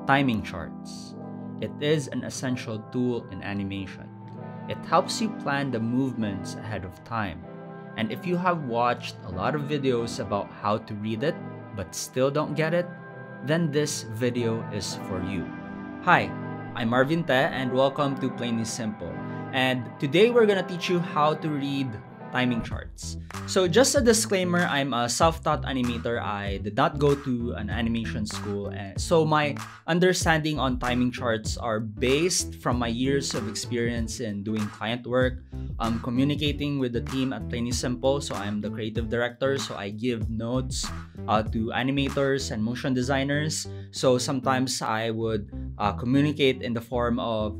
Timing charts. It is an essential tool in animation. It helps you plan the movements ahead of time. And if you have watched a lot of videos about how to read it but still don't get it, then this video is for you. Hi, I'm Marvin Te and welcome to Plainly Simple. And today we're gonna teach you how to read timing charts. So just a disclaimer, I'm a self-taught animator. I did not go to an animation school, and so my understanding on timing charts are based from my years of experience in doing client work, communicating with the team at Plainly Simple. So I'm the creative director, so I give notes to animators and motion designers. So sometimes I would communicate in the form of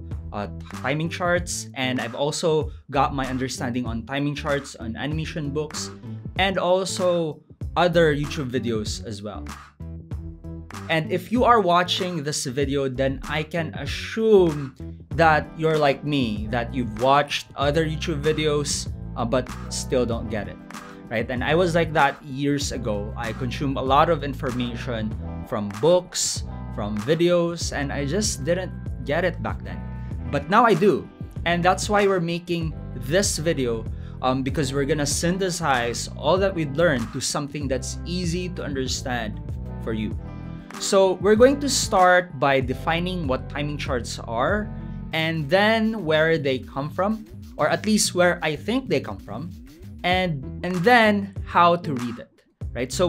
timing charts, and I've also got my understanding on timing charts on animation books and also other YouTube videos as well. And if you are watching this video, then I can assume that you're like me, that you've watched other YouTube videos but still don't get it, right? And I was like that years ago. I consumed a lot of information from books, from videos, and I just didn't get it back then. But now I do, and that's why we're making this video, because we're gonna synthesize all that we've learned to something that's easy to understand for you. So we're going to start by defining what timing charts are, and then where they come from, or at least where I think they come from, and then how to read it, right? So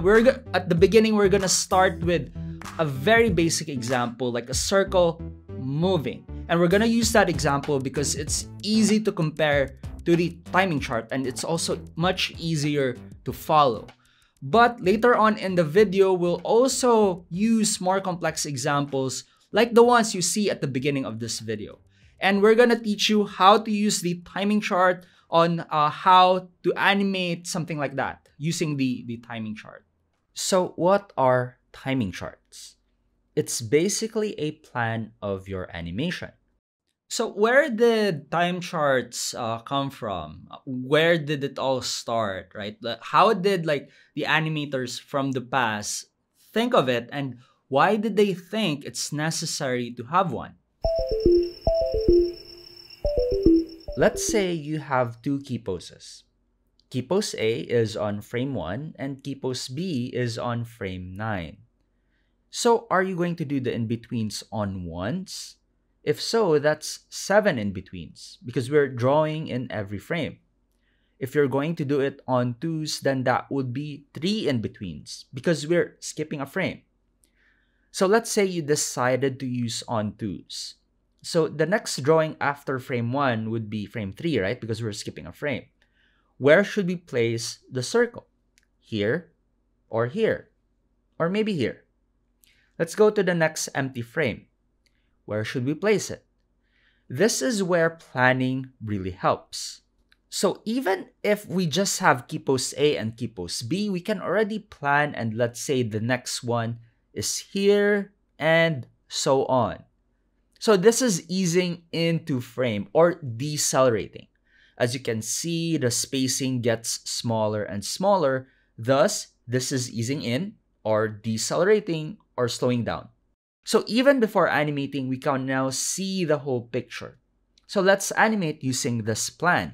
at the beginning, we're gonna start with a very basic example, like a circle moving. And we're gonna use that example because it's easy to compare to the timing chart, and it's also much easier to follow. But later on in the video, we'll also use more complex examples like the ones you see at the beginning of this video. And we're gonna teach you how to use the timing chart on how to animate something like that using the timing chart. So what are timing charts? It's basically a plan of your animation. So where did time charts come from? Where did it all start, right? How did the animators from the past think of it, and why did they think it's necessary to have one? Let's say you have two key poses. Key pose A is on frame 1 and key pose B is on frame 9. So are you going to do the in-betweens on ones? If so, that's 7 in-betweens because we're drawing in every frame. If you're going to do it on twos, then that would be 3 in-betweens because we're skipping a frame. So let's say you decided to use on twos. So the next drawing after frame 1 would be frame 3, right? Because we're skipping a frame. Where should we place the circle? Here or here? Or maybe here? Let's go to the next empty frame. Where should we place it? This is where planning really helps. So even if we just have key pose A and key pose B, we can already plan, and let's say the next one is here and so on. So this is easing into frame or decelerating. As you can see, the spacing gets smaller and smaller. Thus, this is easing in or decelerating or slowing down. So even before animating, we can now see the whole picture. So let's animate using this plan.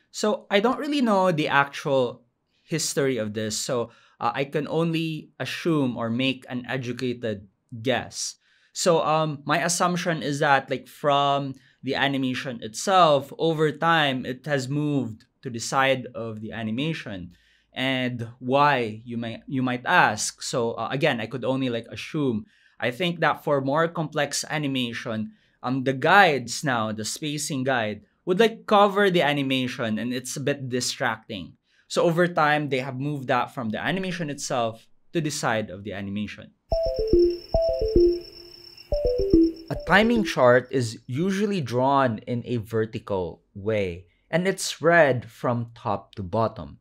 So I don't really know the actual history of this, so I can only assume or make an educated guess. So my assumption is that from the animation itself, over time, it has moved to the side of the animation. And why, you might ask? So again, I could only assume. I think that for more complex animation, the guides now, the spacing guide, would cover the animation, and it's a bit distracting. So over time, they have moved that from the animation itself to the side of the animation. A timing chart is usually drawn in a vertical way, and it's read from top to bottom.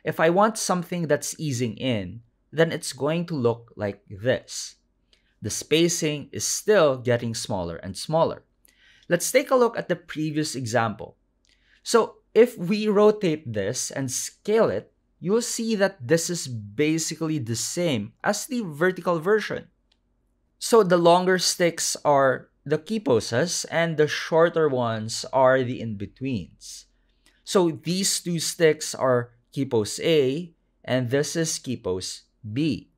If I want something that's easing in, then it's going to look like this. The spacing is still getting smaller and smaller. Let's take a look at the previous example. So if we rotate this and scale it, you'll see that this is basically the same as the vertical version. So the longer sticks are the key poses and the shorter ones are the in-betweens. So these two sticks are key pose A and this is key pose B.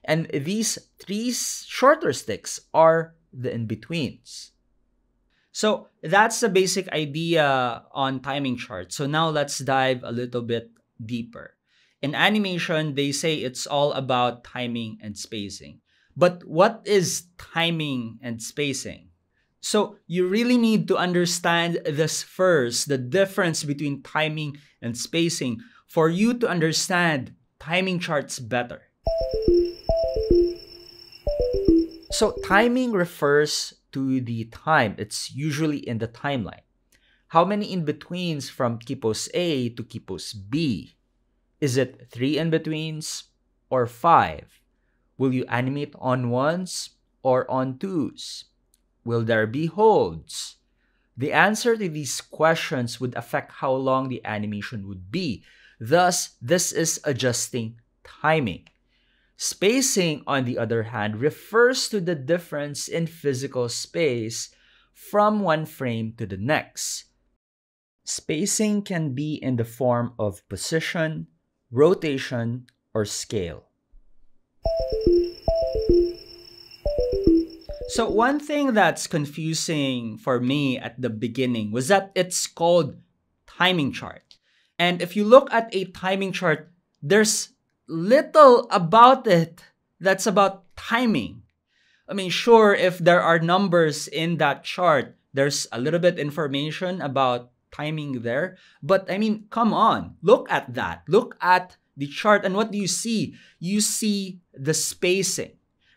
And these three shorter sticks are the in-betweens. So that's the basic idea on timing charts. So now let's dive a little bit deeper. In animation, they say it's all about timing and spacing. But what is timing and spacing? So you really need to understand this first, the difference between timing and spacing, for you to understand timing charts better. So timing refers to the time. It's usually in the timeline. How many in-betweens from key pose A to key pose B? Is it 3 in-betweens or 5? Will you animate on ones or on twos? Will there be holds? The answer to these questions would affect how long the animation would be. Thus, this is adjusting timing. Spacing, on the other hand, refers to the difference in physical space from one frame to the next. Spacing can be in the form of position, rotation, or scale. So one thing that's confusing for me at the beginning was that it's called timing chart. And if you look at a timing chart, there's little about it that's about timing. I mean, sure, if there are numbers in that chart, there's a little bit information about timing there. But I mean, come on, look at that. Look at the chart and what do you see? You see the spacing,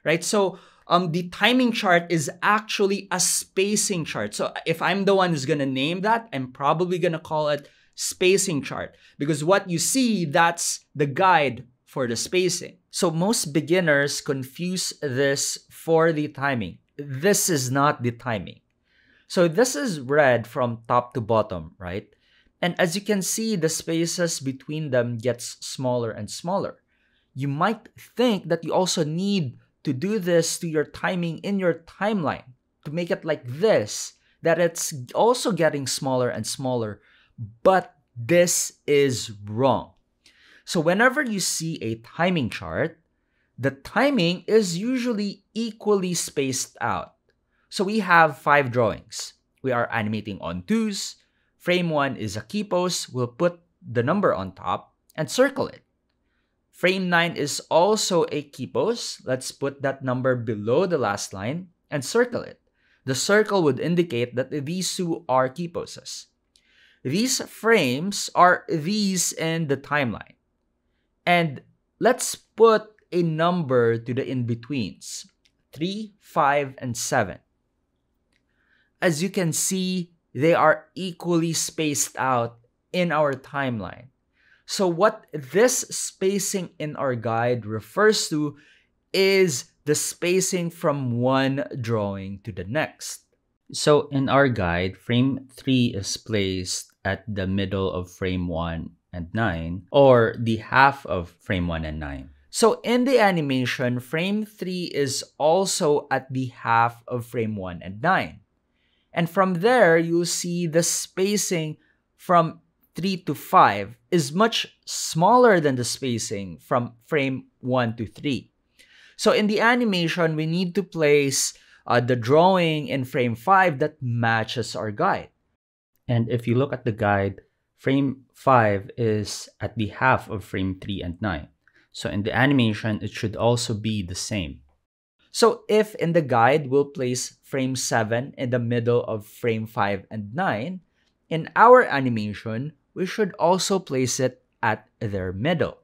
right? So the timing chart is actually a spacing chart. So if I'm the one who's going to name that, I'm probably going to call it spacing chart because what you see, that's the guide for the spacing. So most beginners confuse this for the timing. This is not the timing. So this is read from top to bottom, right? And as you can see, the spaces between them gets smaller and smaller. You might think that you also need to do this to your timing in your timeline to make it like this, that it's also getting smaller and smaller, but this is wrong. So whenever you see a timing chart, the timing is usually equally spaced out. So we have 5 drawings. We are animating on twos. Frame 1 is a key pose. We'll put the number on top and circle it. Frame 9 is also a key pose. Let's put that number below the last line and circle it. The circle would indicate that these two are key poses. These frames are these in the timeline. And let's put a number to the in-betweens, 3, 5, and 7. As you can see, they are equally spaced out in our timeline. So what this spacing in our guide refers to is the spacing from one drawing to the next. So in our guide, frame 3 is placed at the middle of frame 1 and 9, or the half of frame 1 and 9. So in the animation, frame 3 is also at the half of frame 1 and 9. And from there, you'll see the spacing from 3 to 5 is much smaller than the spacing from frame 1 to 3. So in the animation, we need to place the drawing in frame 5 that matches our guide. And if you look at the guide, frame 5 is at the half of frame 3 and 9. So in the animation, it should also be the same. So if in the guide, we'll place frame 7 in the middle of frame 5 and 9, in our animation, we should also place it at their middle.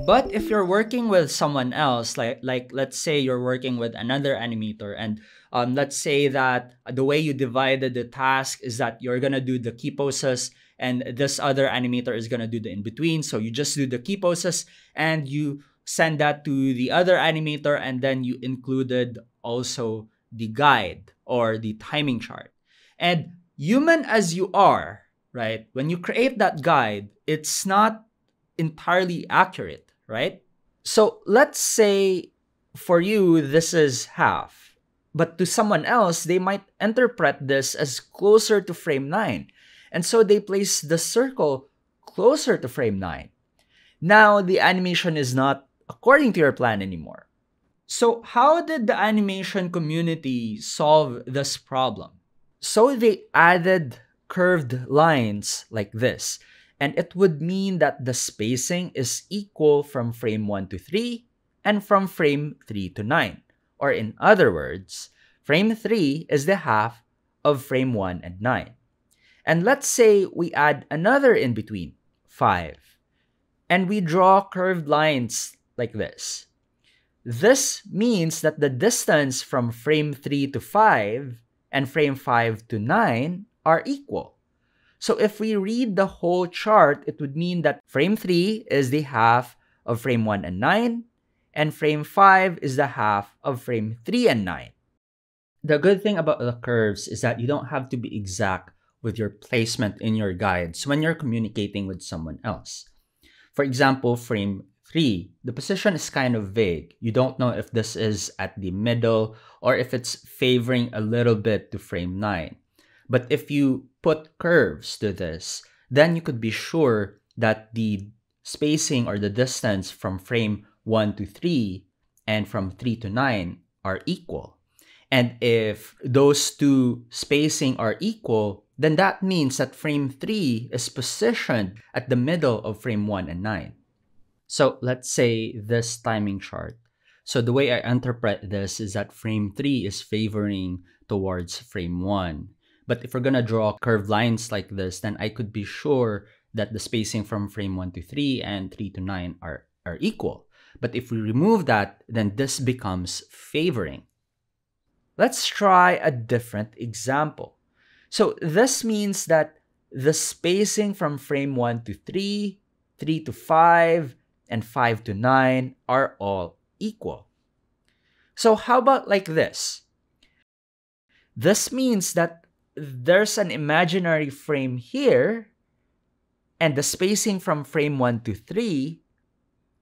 But if you're working with someone else, like let's say you're working with another animator, and let's say that the way you divided the task is that you're gonna do the key poses and this other animator is gonna do the in-between. So you just do the key poses and you send that to the other animator, and then you included also the guide or the timing chart. And human as you are, right? When you create that guide, it's not entirely accurate, right? So let's say for you, this is half. But to someone else, they might interpret this as closer to frame 9. And so they place the circle closer to frame 9. Now, the animation is not according to your plan anymore. So how did the animation community solve this problem? So they added curved lines like this. And it would mean that the spacing is equal from frame 1 to 3 and from frame 3 to 9. Or in other words, frame 3 is the half of frame 1 and 9. And let's say we add another in between, 5. And we draw curved lines like this. This means that the distance from frame 3 to 5 and frame 5 to 9 are equal. So if we read the whole chart, it would mean that frame 3 is the half of frame 1 and 9, and frame 5 is the half of frame 3 and 9. The good thing about the curves is that you don't have to be exact with your placement in your guides when you're communicating with someone else. For example, frame 3, the position is kind of vague. You don't know if this is at the middle or if it's favoring a little bit to frame 9. But if you put curves to this, then you could be sure that the spacing or the distance from frame 1 to 3 and from 3 to 9 are equal. And if those two spacing are equal, then that means that frame 3 is positioned at the middle of frame 1 and 9. So let's say this timing chart. So the way I interpret this is that frame 3 is favoring towards frame 1. But if we're going to draw curved lines like this, then I could be sure that the spacing from frame 1 to 3 and 3 to 9 are equal. But if we remove that, then this becomes favoring. Let's try a different example. So this means that the spacing from frame 1 to 3, 3 to 5, and 5 to 9 are all equal. So how about like this? This means that there's an imaginary frame here, and the spacing from frame 1 to 3,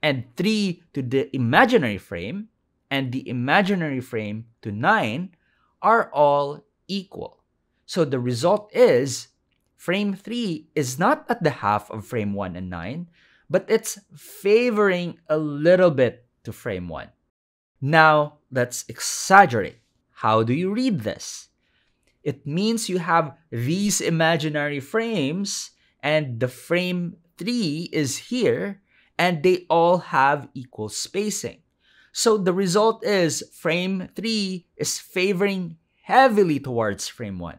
and 3 to the imaginary frame, and the imaginary frame to 9 are all equal. So the result is frame 3 is not at the half of frame 1 and 9, but it's favoring a little bit to frame 1. Now, let's exaggerate. How do you read this? It means you have these imaginary frames, and the frame 3 is here, and they all have equal spacing. So the result is frame 3 is favoring heavily towards frame 1.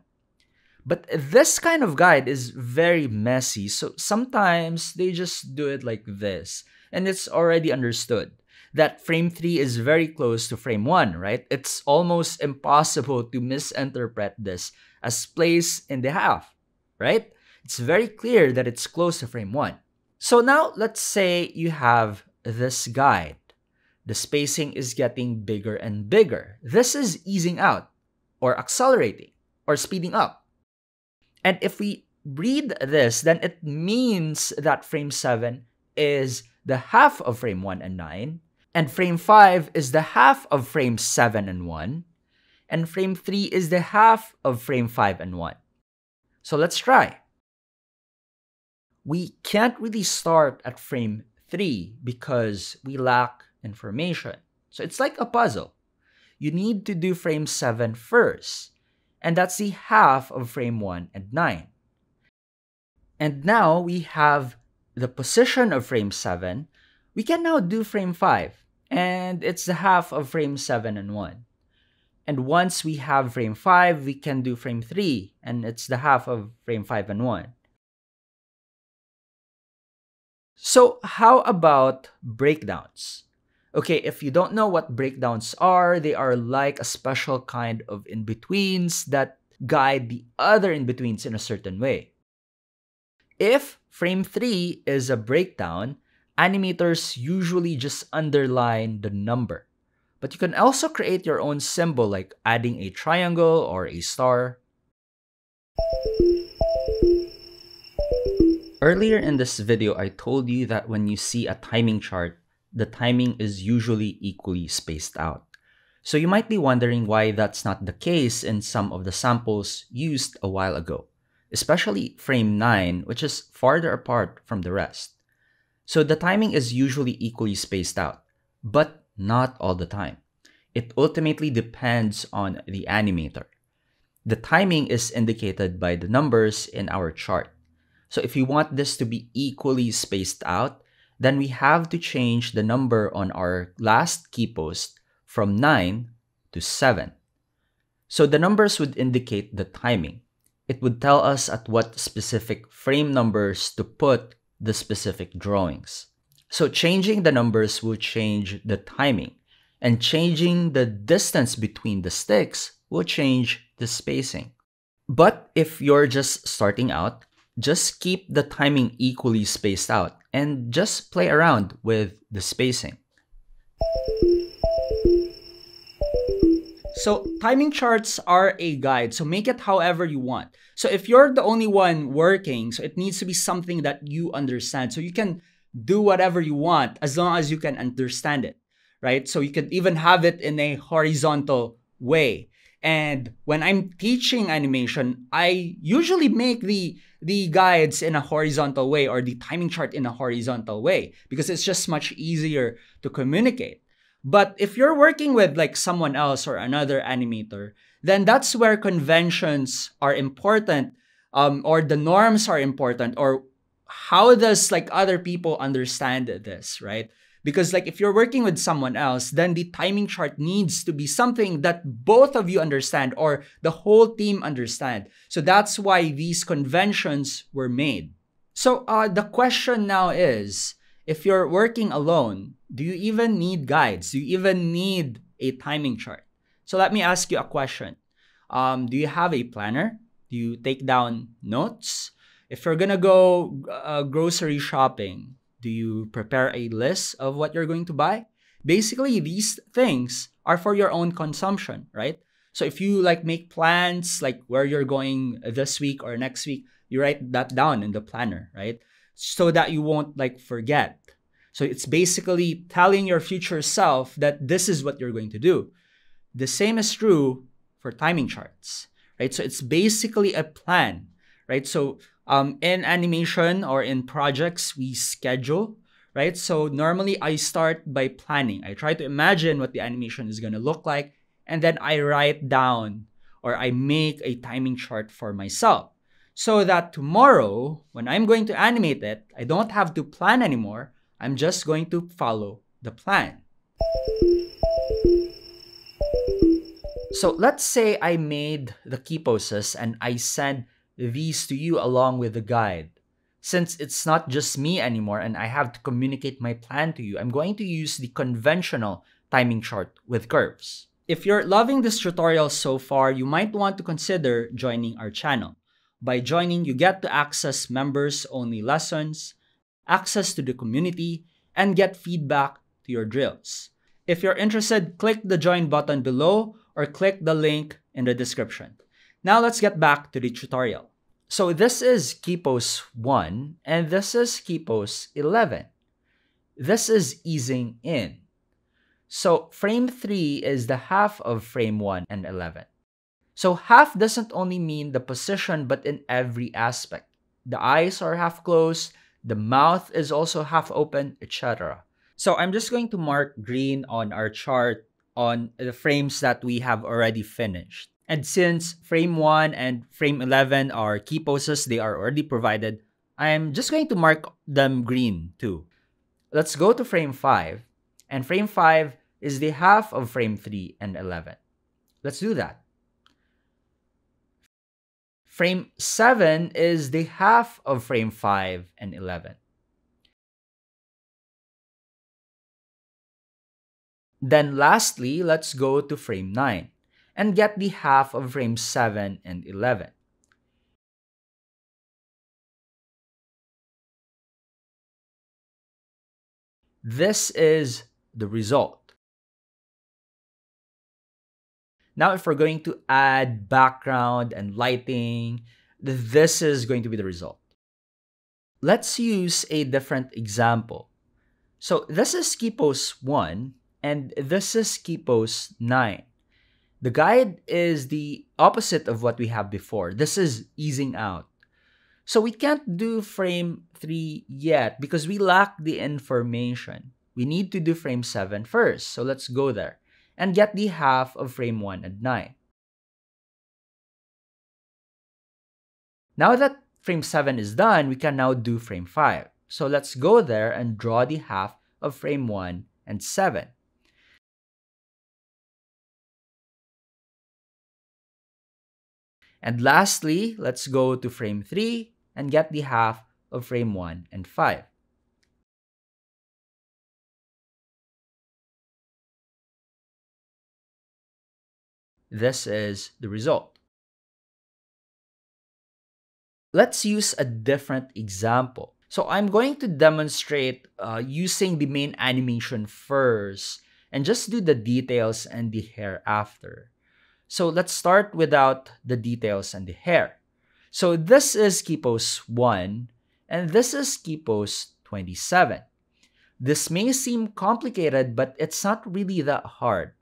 But this kind of guide is very messy, so sometimes they just do it like this, and it's already understood that frame 3 is very close to frame 1, right? It's almost impossible to misinterpret this as place in the half, right? It's very clear that it's close to frame 1. So now let's say you have this guide. The spacing is getting bigger and bigger. This is easing out, or accelerating, or speeding up. And if we read this, then it means that frame 7 is the half of frame 1 and 9, and frame 5 is the half of frame 7 and 1, and frame 3 is the half of frame 5 and 1. So let's try. We can't really start at frame 3 because we lack information. So it's like a puzzle. You need to do frame 7 first, and that's the half of frame 1 and 9. And now we have the position of frame 7. We can now do frame 5, and it's the half of frame 7 and 1. And once we have frame 5, we can do frame 3, and it's the half of frame 5 and 1. So how about breakdowns? Okay, if you don't know what breakdowns are, they are like a special kind of in-betweens that guide the other in-betweens in a certain way. If frame 3 is a breakdown, animators usually just underline the number. But you can also create your own symbol like adding a triangle or a star. Earlier in this video, I told you that when you see a timing chart, the timing is usually equally spaced out. So you might be wondering why that's not the case in some of the samples used a while ago, especially frame 9, which is farther apart from the rest. So the timing is usually equally spaced out, but not all the time. It ultimately depends on the animator. The timing is indicated by the numbers in our chart. So if you want this to be equally spaced out, then we have to change the number on our last key post from 9 to 7. So the numbers would indicate the timing. It would tell us at what specific frame numbers to put the specific drawings. So changing the numbers will change the timing, and changing the distance between the sticks will change the spacing. But if you're just starting out, just keep the timing equally spaced out and just play around with the spacing. So timing charts are a guide, so make it however you want. So if you're the only one working, so it needs to be something that you understand. So you can do whatever you want as long as you can understand it, right? So you could even have it in a horizontal way. And when I'm teaching animation, I usually make the guides in a horizontal way, or the timing chart in a horizontal way, because it's just much easier to communicate. But if you're working with like someone else or another animator, then that's where conventions are important, or the norms are important, or how does like other people understand this, right? Because like if you're working with someone else, then the timing chart needs to be something that both of you understand or the whole team understand. So that's why these conventions were made. So the question now is, if you're working alone, do you even need guides? Do you even need a timing chart? So let me ask you a question. Do you have a planner? Do you take down notes? If you're gonna go grocery shopping, do you prepare a list of what you're going to buy? Basically, these things are for your own consumption, right? So if you like make plans, like where you're going this week or next week, you write that down in the planner, right? So that you won't like forget. So it's basically telling your future self that this is what you're going to do. The same is true for timing charts, right? So it's basically a plan, right? So in animation or in projects, we schedule, right? So normally I start by planning. I try to imagine what the animation is going to look like, and then I write down or I make a timing chart for myself so that tomorrow, when I'm going to animate it, I don't have to plan anymore. I'm just going to follow the plan. So let's say I made the key poses and I send these to you along with the guide. Since it's not just me anymore and I have to communicate my plan to you, I'm going to use the conventional timing chart with curves. If you're loving this tutorial so far, you might want to consider joining our channel. By joining, you get to access members-only lessons, access to the community, and get feedback to your drills. If you're interested, click the join button below or click the link in the description. Now let's get back to the tutorial. So this is key pose 1 and this is key pose 11. This is easing in. So frame 3 is the half of frame 1 and 11. So half doesn't only mean the position but in every aspect. The eyes are half closed, the mouth is also half open, etc. So I'm just going to mark green on our chart on the frames that we have already finished. And since frame 1 and frame 11 are key poses, they are already provided, I'm just going to mark them green too. Let's go to frame 5. And frame 5 is the half of frame 3 and 11. Let's do that. Frame 7 is the half of frame 5 and 11. Then lastly, let's go to frame 9 and get the half of frame 7 and 11. This is the result. Now, if we're going to add background and lighting, this is going to be the result. let's use a different example. So this is key pose 1 and this is key pose 9. The guide is the opposite of what we have before. This is easing out. So we can't do frame 3 yet because we lack the information. We need to do frame 7 first. So let's go there and get the half of frame 1 and 9. Now that frame 7 is done, we can now do frame 5. So let's go there and draw the half of frame 1 and 7. And lastly, let's go to frame 3 and get the half of frame 1 and 5. This is the result. Let's use a different example. So I'm going to demonstrate using the main animation first and just do the details and the hair after. So let's start without the details and the hair. So this is key pose 1 and this is key pose 27. This may seem complicated, but it's not really that hard.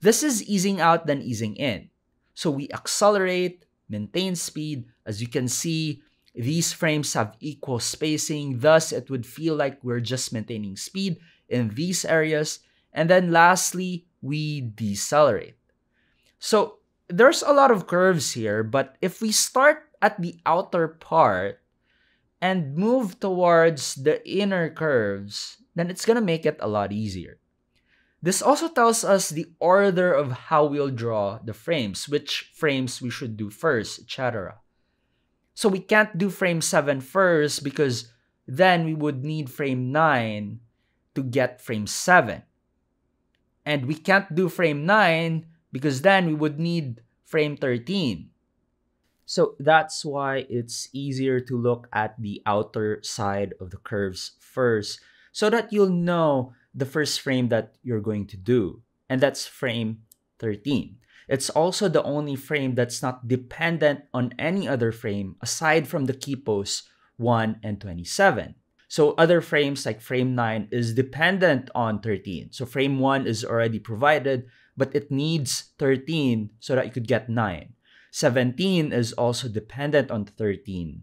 This is easing out then easing in. So we accelerate, maintain speed. As you can see, these frames have equal spacing. Thus, it would feel like we're just maintaining speed in these areas. And then lastly, we decelerate. So there's a lot of curves here, but if we start at the outer part and move towards the inner curves, then it's going to make it a lot easier. This also tells us the order of how we'll draw the frames, which frames we should do first, etc. So we can't do frame 7 first because then we would need frame 9 to get frame 7. And we can't do frame 9 because then we would need frame 13. So that's why it's easier to look at the outer side of the curves first so that you'll know the first frame that you're going to do. And that's frame 13. It's also the only frame that's not dependent on any other frame aside from the key pose 1 and 27. So other frames like frame 9 is dependent on 13. So frame 1 is already provided, but it needs 13 so that you could get 9. 17 is also dependent on 13.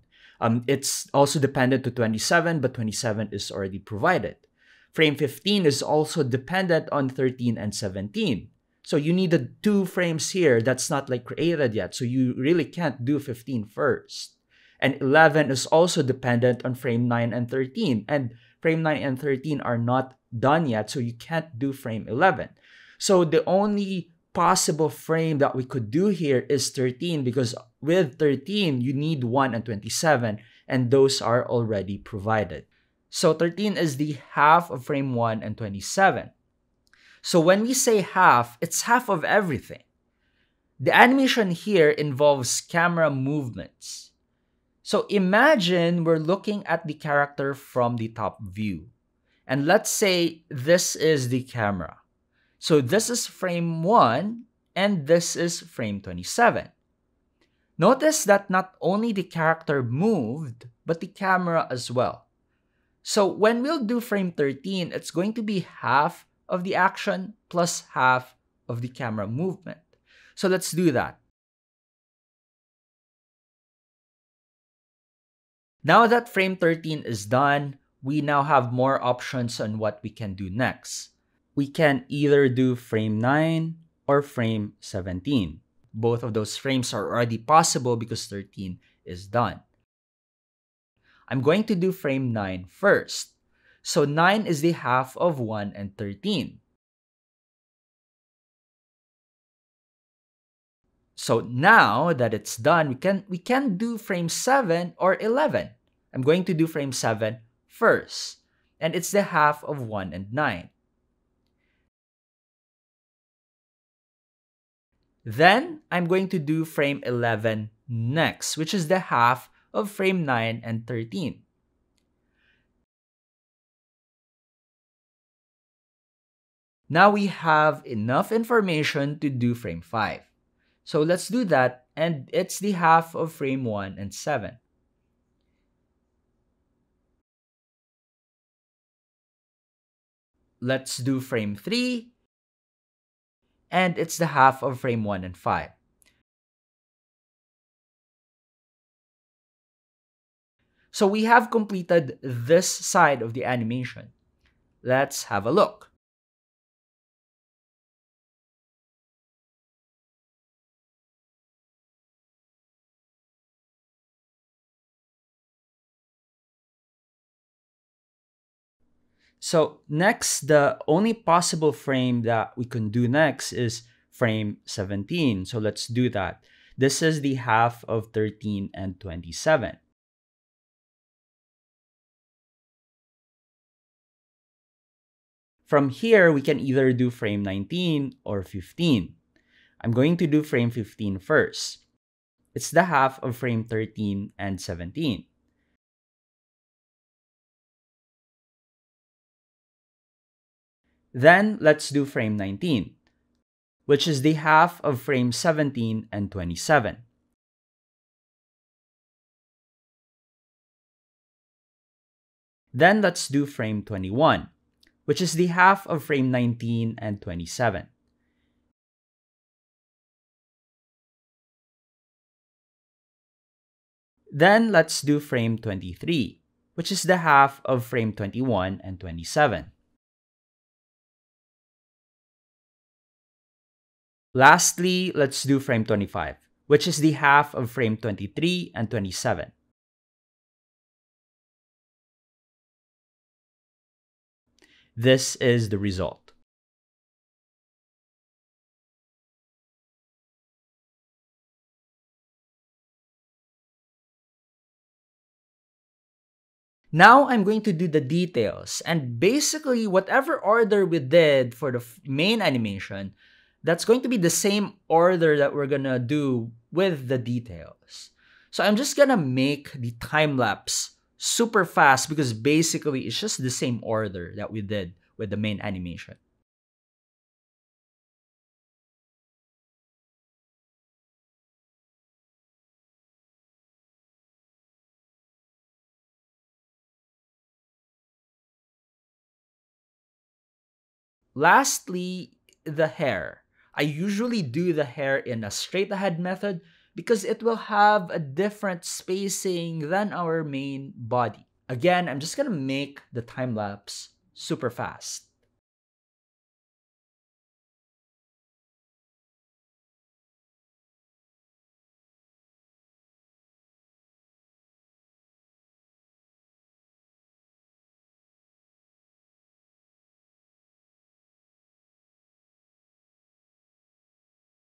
It's also dependent to 27, but 27 is already provided. Frame 15 is also dependent on 13 and 17. So you needed 2 frames here that's not like created yet. So you really can't do 15 first. And 11 is also dependent on frame 9 and 13. And frame 9 and 13 are not done yet, so you can't do frame 11. So the only possible frame that we could do here is 13 because with 13, you need 1 and 27, and those are already provided. So 13 is the half of frame 1 and 27. So when we say half, it's half of everything. The animation here involves camera movements. So imagine we're looking at the character from the top view. And let's say this is the camera. So this is frame 1 and this is frame 27. Notice that not only the character moved, but the camera as well. So when we'll do frame 13, it's going to be half of the action plus half of the camera movement. So let's do that. Now that frame 13 is done, we now have more options on what we can do next. We can either do frame 9 or frame 17. Both of those frames are already possible because 13 is done. I'm going to do frame 9 first. So 9 is the half of 1 and 13. So now that it's done, we can do frame 7 or 11. I'm going to do frame 7 first. And it's the half of 1 and 9. Then I'm going to do frame 11 next, which is the half of frame 9 and 13. Now we have enough information to do frame 5. So let's do that, and it's the half of frame 1 and 7. let's do frame 3, and it's the half of frame 1 and 5. So we have completed this side of the animation. Let's have a look. So next, the only possible frame that we can do next is frame 17. So let's do that. This is the half of 13 and 27. From here, we can either do frame 19 or 15. I'm going to do frame 15 first. It's the half of frame 13 and 17. Then let's do frame 19, which is the half of frame 17 and 27. Then let's do frame 21, which is the half of frame 19 and 27. Then let's do frame 23, which is the half of frame 21 and 27. Lastly, let's do frame 25, which is the half of frame 23 and 27. This is the result. Now I'm going to do the details, and basically whatever order we did for the main animation, that's going to be the same order that we're gonna do with the details. So I'm just gonna make the time lapse super fast because basically it's just the same order that we did with the main animation. Lastly, the hair. I usually do the hair in a straight ahead method because it will have a different spacing than our main body. Again, I'm just gonna make the time lapse super fast.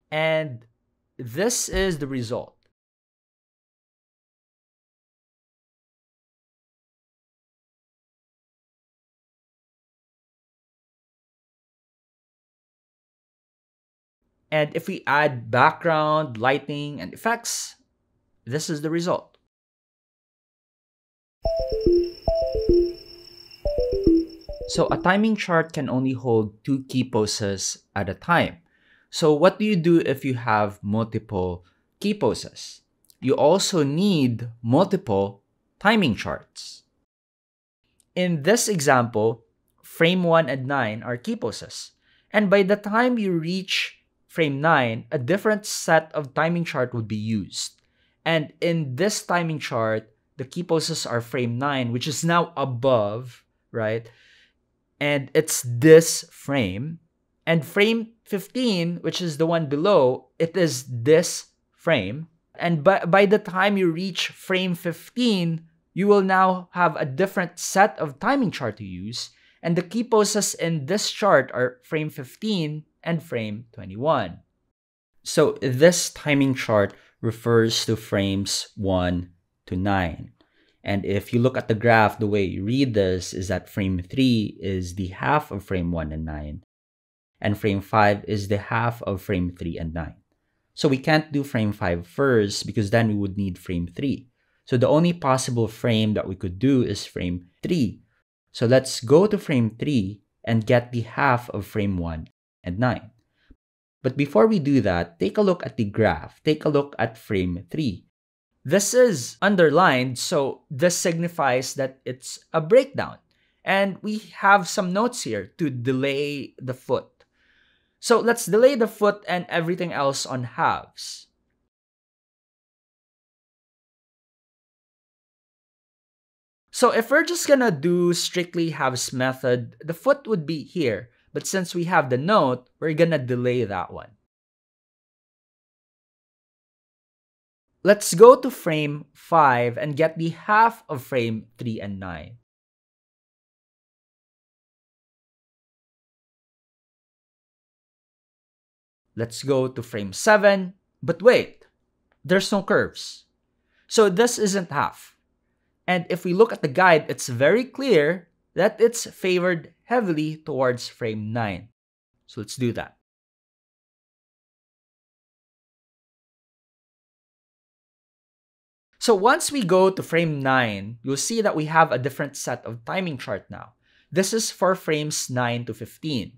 And this is the result. And if we add background, lighting, and effects, this is the result. So a timing chart can only hold 2 key poses at a time. So what do you do if you have multiple key poses? You also need multiple timing charts. In this example, frame 1 and 9 are key poses. And by the time you reach frame 9, a different set of timing chart would be used. And in this timing chart, the key poses are frame 9, which is now above, right? And it's this frame. And frame 15, which is the one below, it is this frame. And by the time you reach frame 15, you will now have a different set of timing chart to use. And the key poses in this chart are frame 15 and frame 21. So this timing chart refers to frames 1 to 9. And if you look at the graph, the way you read this is that frame 3 is the half of frame 1 and 9. And frame 5 is the half of frame 3 and 9. So we can't do frame 5 first because then we would need frame 3. So the only possible frame that we could do is frame 3. So let's go to frame 3 and get the half of frame 1 and 9. But before we do that, take a look at the graph. Take a look at frame 3. This is underlined, so this signifies that it's a breakdown. And we have some notes here to delay the foot. So let's delay the foot and everything else on halves. So if we're just gonna do strictly halves method, the foot would be here. But since we have the note, we're gonna delay that one. Let's go to frame 5 and get the half of frame 3 and 9. Let's go to frame 7, but wait, there's no curves. So this isn't half. And if we look at the guide, it's very clear that it's favored heavily towards frame 9. So let's do that. So once we go to frame 9, you'll see that we have a different set of timing chart now. This is for frames 9 to 15.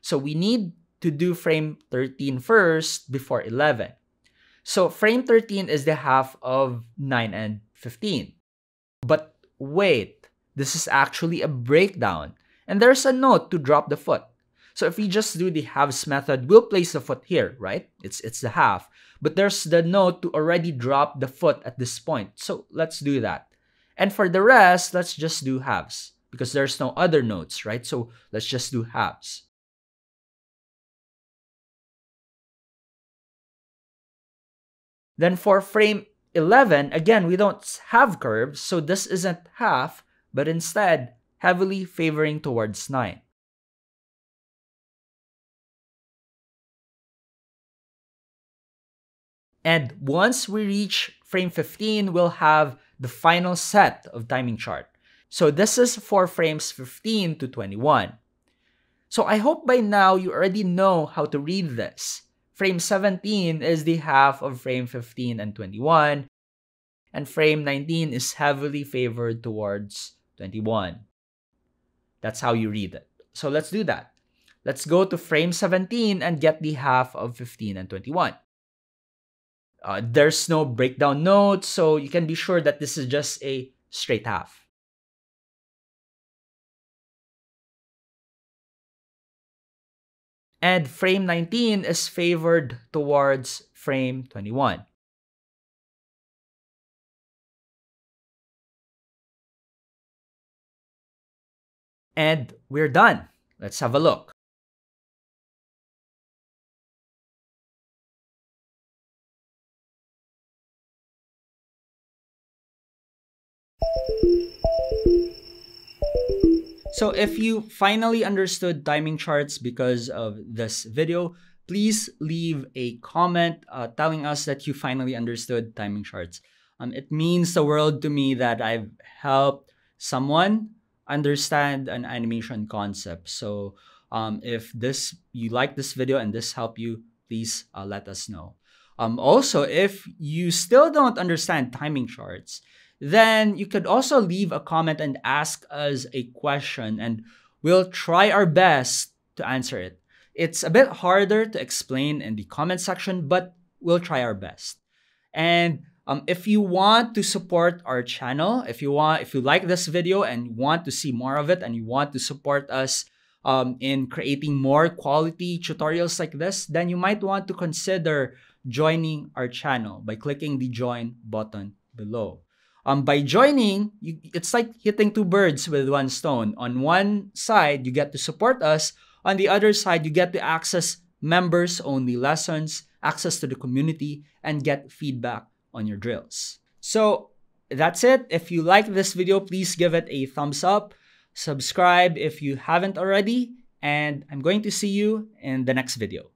So we need to do frame 13 first before 11. So frame 13 is the half of 9 and 15. But wait, this is actually a breakdown. And there's a note to drop the foot. So if we just do the halves method, we'll place the foot here, right? It's the half. But there's the note to already drop the foot at this point. So let's do that. And for the rest, let's just do halves. Because there's no other notes, right? So let's just do halves. Then for frame 11, again, we don't have curves, so this isn't half, but instead heavily favoring towards 9. And once we reach frame 15, we'll have the final set of timing chart. So this is for frames 15 to 21. So I hope by now you already know how to read this. Frame 17 is the half of frame 15 and 21, and frame 19 is heavily favored towards 21. That's how you read it. So let's do that. Let's go to frame 17 and get the half of 15 and 21. There's no breakdown note, so you can be sure that this is just a straight half. And frame 19 is favored towards frame 21. And we're done. Let's have a look. So if you finally understood timing charts because of this video, please leave a comment telling us that you finally understood timing charts. It means the world to me that I've helped someone understand an animation concept. So if you like this video and this helped you, please let us know. Also, if you still don't understand timing charts, then you could also leave a comment and ask us a question, and we'll try our best to answer it. It's a bit harder to explain in the comment section, but we'll try our best. And if you want to support our channel, if you like this video and want to see more of it, and you want to support us in creating more quality tutorials like this, then you might want to consider joining our channel by clicking the join button below. By joining, it's like hitting two birds with one stone. On one side, you get to support us. On the other side, you get to access members-only lessons, access to the community, and get feedback on your drills. So that's it. If you like this video, please give it a thumbs up. Subscribe if you haven't already. And I'm going to see you in the next video.